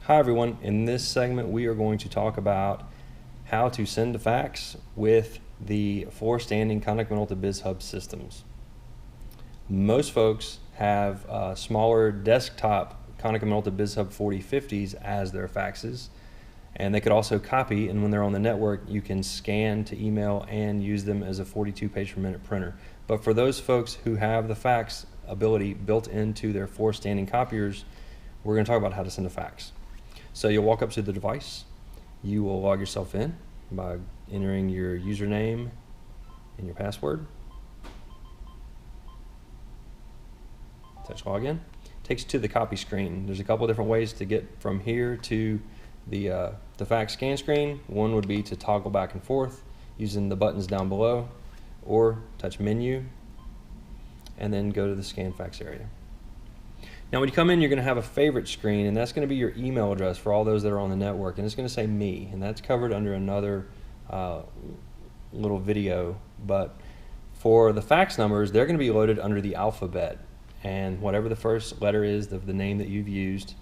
Hi everyone, in this segment we are going to talk about how to send a fax with the floor-standing Konica Minolta BizHub systems. Most folks have smaller desktop Konica Minolta BizHub 4050s as their faxes, and they could also copy, and when they're on the network you can scan to email and use them as a 42 page per minute printer. But for those folks who have the fax ability built into their floor-standing copiers, we're going to talk about how to send a fax. So you'll walk up to the device, you will log yourself in by entering your username and your password. Touch login. Takes you to the copy screen. There's a couple different ways to get from here to the fax scan screen. One would be to toggle back and forth using the buttons down below, or touch menu and then go to the scan fax area. Now when you come in, you're going to have a favorite screen, and that's going to be your email address for all those that are on the network, and it's going to say me, and that's covered under another little video. But for the fax numbers, they're going to be loaded under the alphabet, and whatever the first letter is of the name that you've used,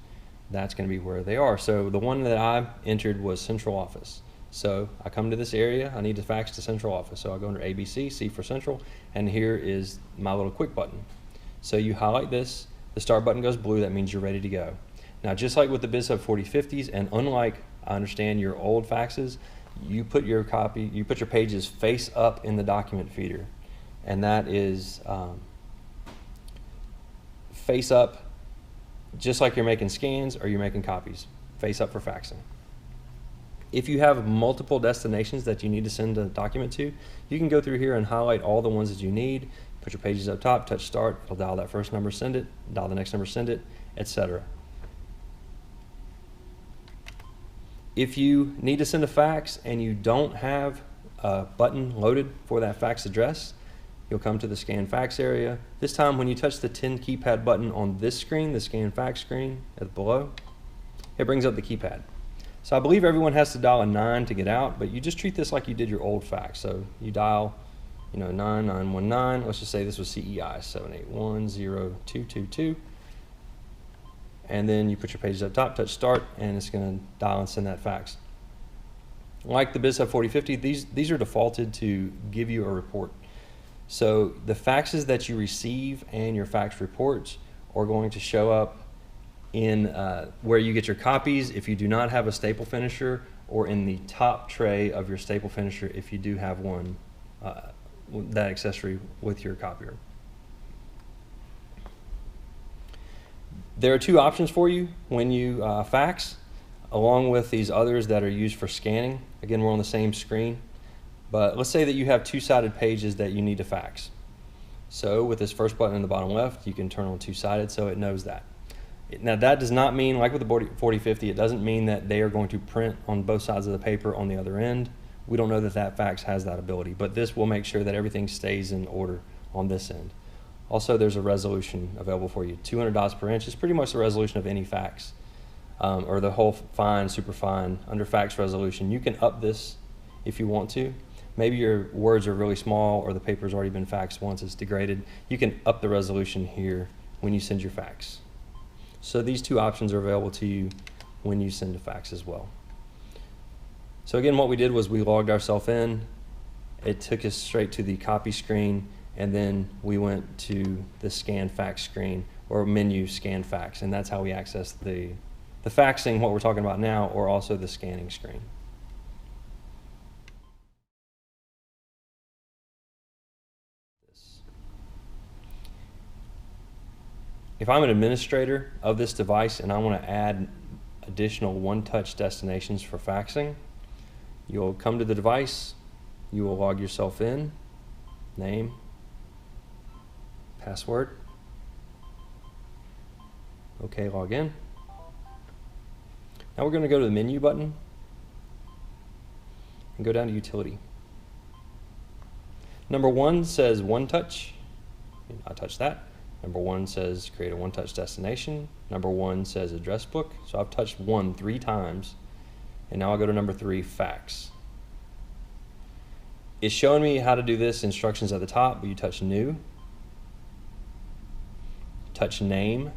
that's going to be where they are. So the one that I entered was Central Office. So I come to this area, I need to fax to Central Office, so I'll go under ABC, C for Central, and here is my little quick button. So you highlight this, the start button goes blue, that means you're ready to go. Now just like with the BizHub 4050s, and unlike, I understand, your old faxes, you put your pages face up in the document feeder, and that is face up, just like you're making scans or you're making copies, face up for faxing. If you have multiple destinations that you need to send a document to, you can go through here and highlight all the ones that you need, put your pages up top, touch start, it'll dial that first number, send it, dial the next number, send it, etc. If you need to send a fax and you don't have a button loaded for that fax address, you'll come to the scan fax area. This time when you touch the 10 keypad button on this screen, the scan fax screen below, it brings up the keypad. So I believe everyone has to dial a 9 to get out, but you just treat this like you did your old fax. So you dial 9919, let's just say this was CEI 7810222, and then you put your pages up top, touch start, and it's going to dial and send that fax. Like the BizHub 4050, these are defaulted to give you a report. So the faxes that you receive and your fax reports are going to show up in where you get your copies if you do not have a staple finisher, or in the top tray of your staple finisher if you do have one, that accessory with your copier. There are two options for you when you fax, along with these others that are used for scanning. Again, we're on the same screen, but let's say that you have two-sided pages that you need to fax. So with this first button in the bottom left, you can turn on two-sided so it knows that. Now that does not mean, like with the 4050, it doesn't mean that they are going to print on both sides of the paper on the other end. We don't know that that fax has that ability, but this will make sure that everything stays in order on this end. Also, there's a resolution available for you. 200 dots per inch is pretty much the resolution of any fax, or the whole fine, super fine, under fax resolution. You can up this if you want to. Maybe your words are really small, or the paper's already been faxed once, it's degraded. You can up the resolution here when you send your fax. So these two options are available to you when you send a fax as well. So again, what we did was we logged ourselves in. It took us straight to the copy screen, and then we went to the scan fax screen, or menu scan fax, and that's how we access the faxing, what we're talking about now, or also the scanning screen. If I'm an administrator of this device and I want to add additional one-touch destinations for faxing, you'll come to the device, you will log yourself in, name, password, okay, log in. Now we're going to go to the menu button and go down to utility. Number 1 says one touch, I touch that. Number 1 says create a one-touch destination. Number 1 says address book. So I've touched 1 3 times. And now I'll go to number 3, fax. It's showing me how to do this, instructions at the top, but you touch new. Touch name.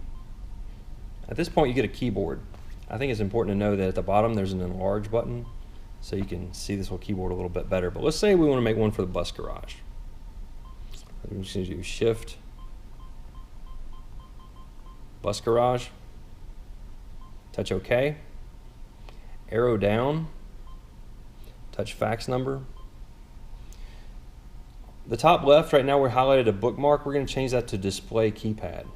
At this point you get a keyboard. I think it's important to know that at the bottom there's an enlarge button, so you can see this little keyboard a little bit better. But let's say we want to make one for the bus garage. I'm just going to do Shift, bus garage, touch OK, arrow down, touch fax number. The top left, right now we're highlighted a bookmark. We're going to change that to display keypad.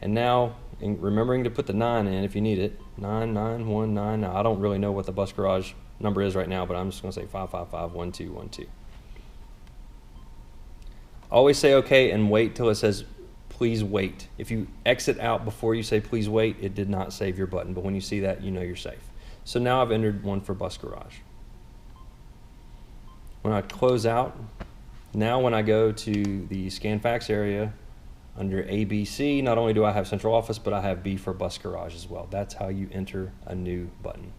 And now, remembering to put the 9 in if you need it, 9919. Now I don't really know what the bus garage number is right now, but I'm just going to say 5551212. Always say OK and wait till it says please wait. If you exit out before you say please wait, it did not save your button, but when you see that, you know you're safe. So now I've entered one for bus garage. When I close out, now when I go to the scan fax area under ABC, not only do I have central office, but I have B for bus garage as well. That's how you enter a new button.